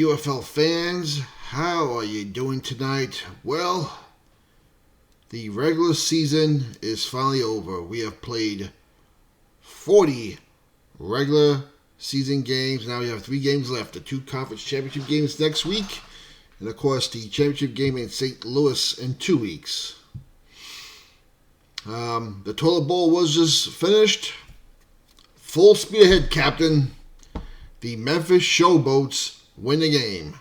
UFL fans, how are you doing tonight? Well, the regular season is finally over. We have played 40 regular season games. Now we have 3 games left. The 2 conference championship games next week, and of course the championship game in St. Louis in 2 weeks. The toilet bowl was just finished. Full speed ahead, Captain. The Memphis Showboats win the game.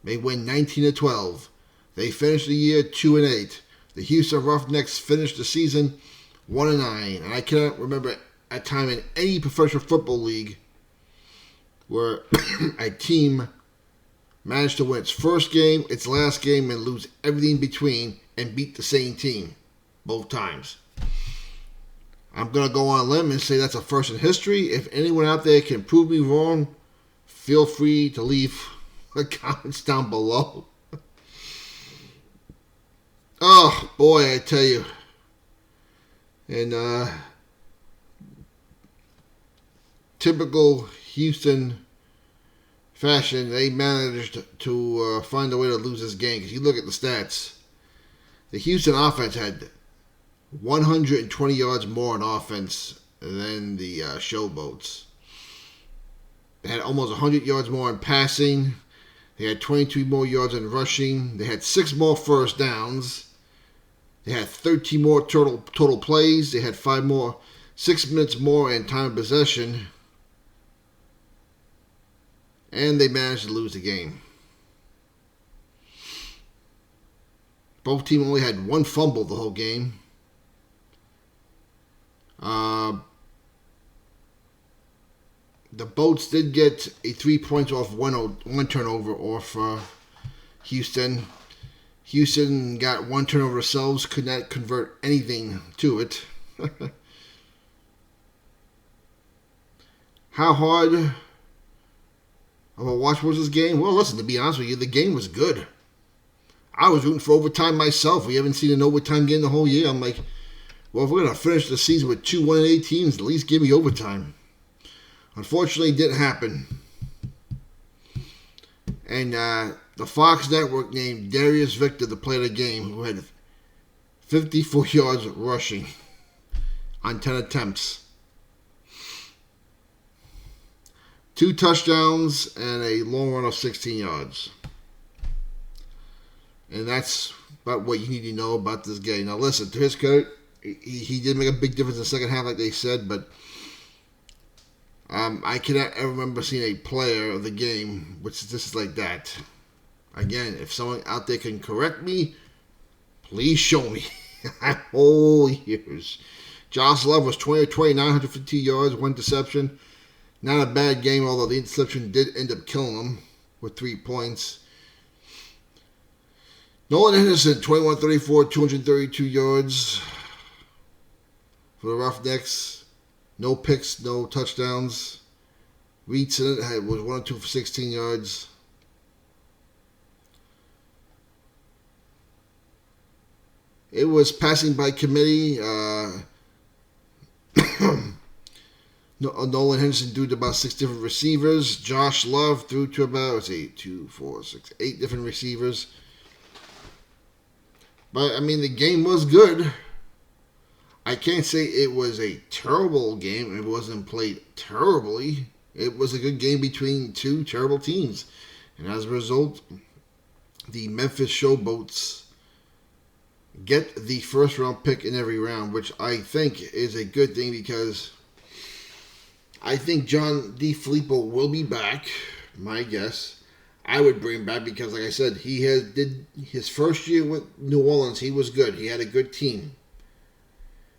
They win 19-12. They finished the year 2-8. The Houston Roughnecks finished the season 1-9. And I cannot remember a time in any professional football league where a team managed to win its first game, its last game, and lose everything in between and beat the same team both times. I'm going to go on a limb and say that's a first in history. If anyone out there can prove me wrong, feel free to leave the comments down below. Oh, boy, I tell you. In typical Houston fashion, they managed to find a way to lose this game. Because you look at the stats, the Houston offense had 120 yards more in offense than the Showboats. They had almost 100 yards more in passing. They had 22 more yards in rushing. They had 6 more first downs. They had 13 more total plays. They had 6 minutes more in time of possession. And they managed to lose the game. Both teams only had 1 fumble the whole game. The Boats did get a 3 points off one turnover off Houston. Houston got 1 turnover themselves, could not convert anything to it. How hard of a watch was this game? Well, listen, to be honest with you, the game was good. I was rooting for overtime myself. We haven't seen an overtime game the whole year. I'm like, well, if we're going to finish the season with 2 1-8 teams, at least give me overtime. Unfortunately, it didn't happen. And the Fox Network named Darius Victor the player of the game, who had 54 yards rushing on 10 attempts. 2 touchdowns and a long run of 16 yards. And that's about what you need to know about this game. Now listen, to his credit, he did make a big difference in the second half like they said, but I cannot ever remember seeing a player of the game which is just like that. Again, if someone out there can correct me, please show me. I'm all ears. Josh Love was 20 of 29, 150 yards, 1 interception. Not a bad game, although the interception did end up killing him with 3 points. Nolan Henderson, 21-34, 232 yards for the Roughnecks. No picks, no touchdowns. Reed was 1 of 2 for 16 yards. It was passing by committee. Nolan Henderson threw to about 6 different receivers. Josh Love threw to about, 8 different receivers. But, I mean, the game was good. I can't say it was a terrible game. It wasn't played terribly. It was a good game between 2 terrible teams. And as a result, the Memphis Showboats get the first round pick in every round, which I think is a good thing because I think John DeFilippo will be back. My guess. I would bring him back because, like I said, he did his first year with New Orleans. He was good. He had a good team.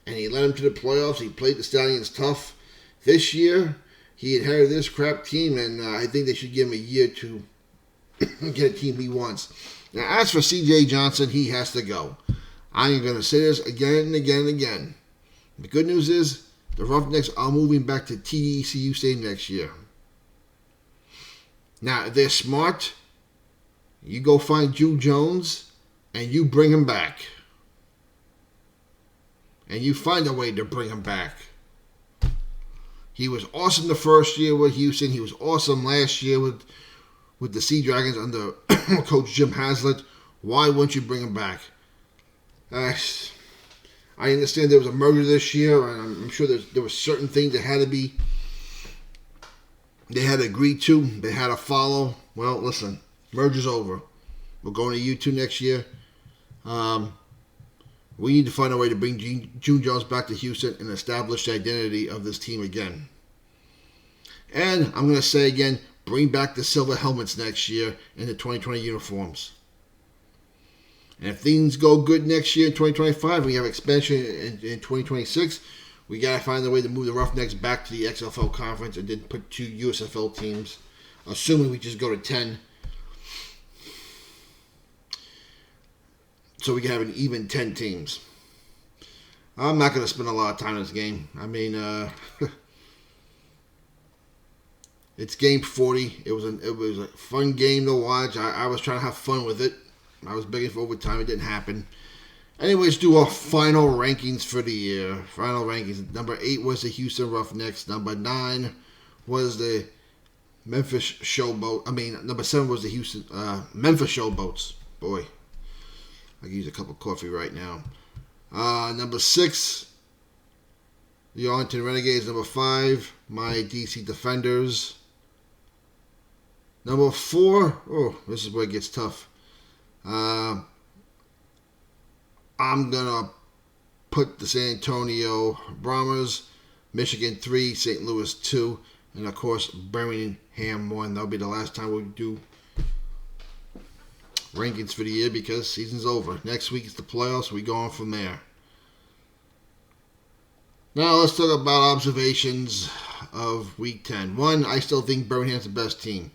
And he led them to the playoffs. He played the Stallions tough. This year, he inherited this crap team, and I think they should give him a year to get a team he wants. Now, as for C.J. Johnson, he has to go. I am going to say this again and again and again. The good news is the Roughnecks are moving back to TDECU Stadium next year. Now, if they're smart, you go find Drew Jones, and you bring him back. And you find a way to bring him back. He was awesome the first year with Houston. He was awesome last year with with the Sea Dragons under Coach Jim Haslett. Why wouldn't you bring him back? I understand there was a merger this year, and I'm sure there were certain things that they had to agree to, they had to follow. Well, listen, merger's over. We're going to U2 next year. We need to find a way to bring June Jones back to Houston and establish the identity of this team again. And I'm going to say again, bring back the silver helmets next year in the 2020 uniforms. And if things go good next year in 2025, we have expansion in 2026, we got to find a way to move the Roughnecks back to the XFL conference and then put 2 USFL teams, assuming we just go to 10. So we can have an even 10 teams. I'm not going to spend a lot of time in this game. I mean, it's game 40. It was a fun game to watch. I was trying to have fun with it. I was begging for overtime. It didn't happen. Anyways, do our final rankings for the year. Final rankings. Number 8 was the Houston Roughnecks. Number 9 was the Memphis Showboat. Number 7 was the Houston Memphis Showboats. Boy, I could use a cup of coffee right now. Number 6, the Arlington Renegades. Number 5, my DC Defenders. Number 4, oh, this is where it gets tough. I'm going to put the San Antonio Brahmas, Michigan 3, St. Louis 2, and of course Birmingham 1. That'll be the last time we do rankings for the year because season's over. Next week is the playoffs. We go on from there. Now let's talk about observations of Week 10. 1, I still think Birmingham's the best team.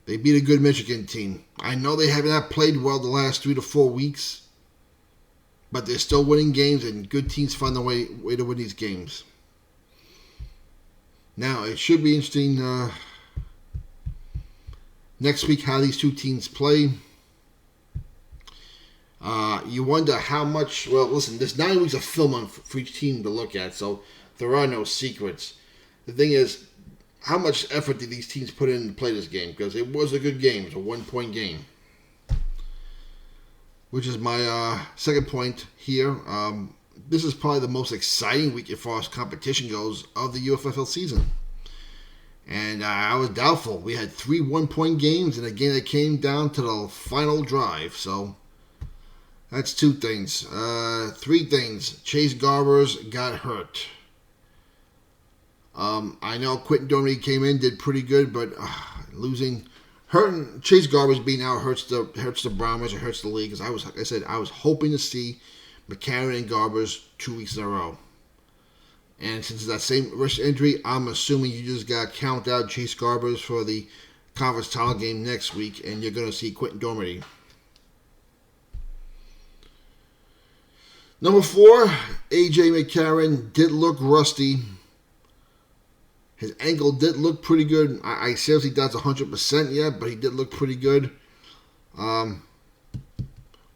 They beat a good Michigan team. I know they have not played well the last 3 to 4 weeks, but they're still winning games, and good teams find a way to win these games. Now, it should be interesting next week how these 2 teams play. You wonder how much... Well, listen, there's 9 weeks of film for each team to look at, so there are no secrets. The thing is, how much effort did these teams put in to play this game? Because it was a good game. It was a 1-point game. Which is my second point here. This is probably the most exciting week as far as competition goes of the UFFL season. And I was doubtful. We had 3 1-point games, and again it came down to the final drive. So that's 2 things. 3 things. Chase Garbers got hurt. I know Quentin Dormady came in, did pretty good, but hurting Chase Garbers being out hurts the Brahmas, it hurts the league. Because I was hoping to see McCarron and Garbers 2 weeks in a row. And since that same wrist injury, I'm assuming you just got to count out Chase Garbers for the conference title game next week, and you're going to see Quentin Dormady. Number 4, AJ McCarron did look rusty. His ankle did look pretty good. I seriously doubt it's 100% yet, but he did look pretty good.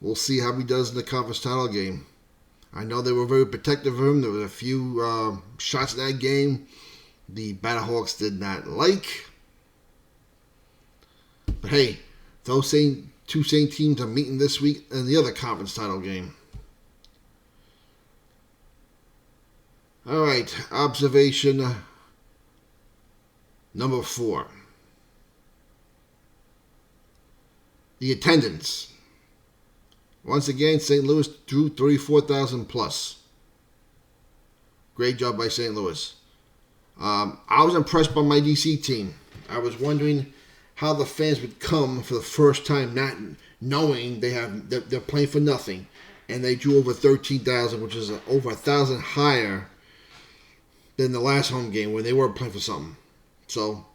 We'll see how he does in the conference title game. I know they were very protective of him. There were a few shots in that game the Battlehawks did not like. But hey, those same 2 teams are meeting this week in the other conference title game. All right, observation number 4. The attendance. Once again, St. Louis drew 34,000 plus. Great job by St. Louis. I was impressed by my DC team. I was wondering how the fans would come for the first time, not knowing they're playing for nothing, and they drew over 13,000, which is over 1,000 higher than the last home game when they were playing for something. So,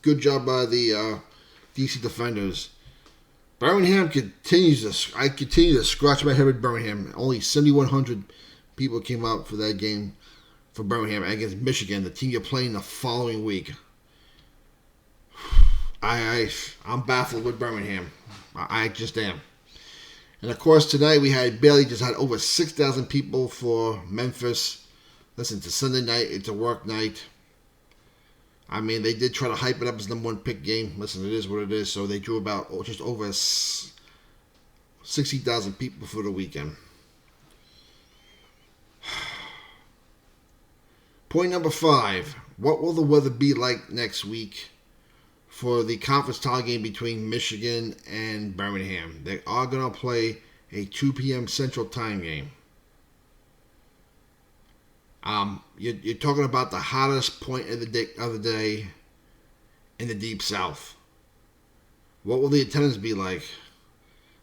good job by the DC Defenders. Birmingham I continue to scratch my head with Birmingham. Only 7,100 people came out for that game for Birmingham against Michigan, the team you're playing the following week. I'm baffled with Birmingham. I just am. And of course, tonight we had over 6,000 people for Memphis. Listen, it's a Sunday night. It's a work night. I mean, they did try to hype it up as the #1 pick game. Listen, it is what it is. So they drew about just over 60,000 people for the weekend. Point number 5. What will the weather be like next week for the conference title game between Michigan and Birmingham? They are going to play a 2 p.m. Central Time game. You're talking about the hottest point of the day in the Deep South. What will the attendance be like?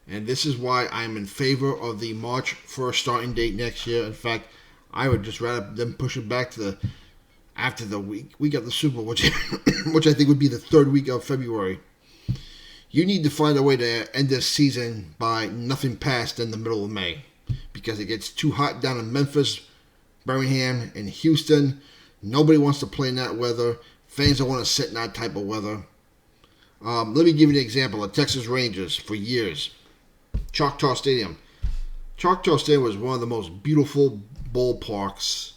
And this is why I'm in favor of the March 1st starting date next year. In fact, I would just rather them push it back to after the week of the Super Bowl, which I think would be the 3rd week of February. You need to find a way to end this season by nothing past in the middle of May, because it gets too hot down in Memphis, Birmingham, and Houston. Nobody wants to play in that weather. Fans don't want to sit in that type of weather. Let me give you an example. The Texas Rangers, for years, Choctaw Stadium. Choctaw Stadium was one of the most beautiful ballparks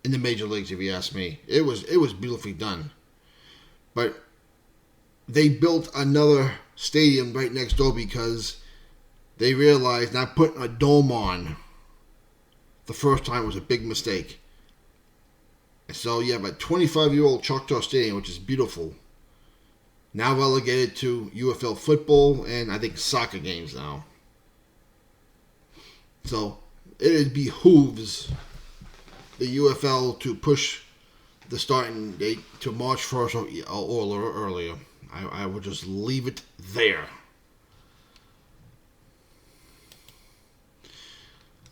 in the major leagues, if you ask me. It was beautifully done. But they built another stadium right next door because they realized not putting a dome on the first time was a big mistake. So you have a 25-year-old Choctaw Stadium, which is beautiful, now relegated to UFL football and I think soccer games now. So it behooves the UFL to push the starting date to March 1st or earlier. I would just leave it there.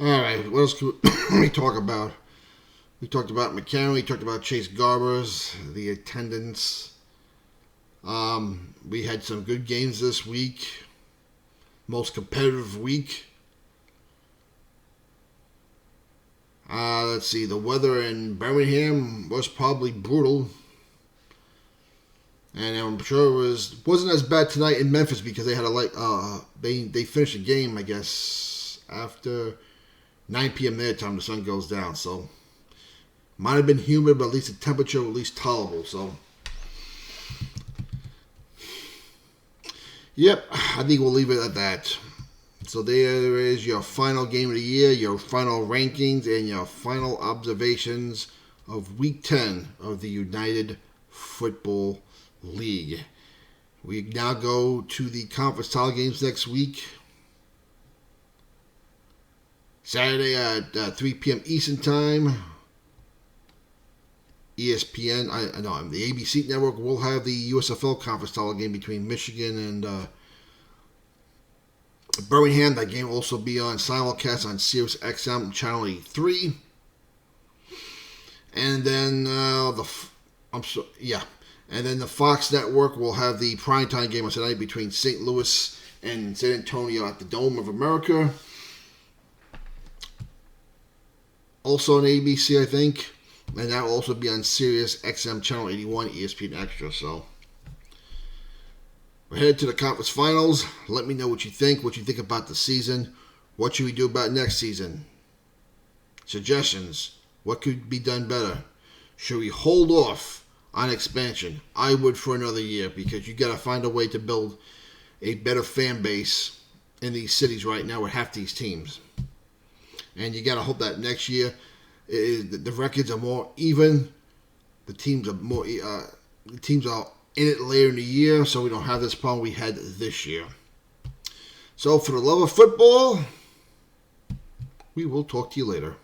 Alright, what else could we talk about? We talked about McCarron, we talked about Chase Garbers, the attendance. We had some good games this week. Most competitive week. Let's see, the weather in Birmingham was probably brutal. And I'm sure it wasn't as bad tonight in Memphis because they had they finished the game, I guess, after 9 p.m. their time, the sun goes down. So might have been humid, but at least the temperature was at least tolerable. So yep, I think we'll leave it at that. So there is your final game of the year, your final rankings, and your final observations of Week 10 of the United Football League. We now go to the conference title games next week. Saturday at 3 p.m. Eastern Time. ESPN, the ABC network will have the USFL conference title game between Michigan and Birmingham. That game will also be on simulcast on Sirius XM Channel 83. And then And then the Fox Network will have the primetime game on tonight between St. Louis and San Antonio at the Dome of America. Also on ABC, I think. And that will also be on Sirius XM Channel 81, ESPN Extra. So we're headed to the conference finals. Let me know what you think about the season. What should we do about next season? Suggestions. What could be done better? Should we hold off on expansion? I would for another year, because you got to find a way to build a better fan base in these cities right now with half these teams. And you got to hope that next year the records are more even. The teams are more. The teams are in it later in the year, so we don't have this problem we had this year. So for the love of football, we will talk to you later.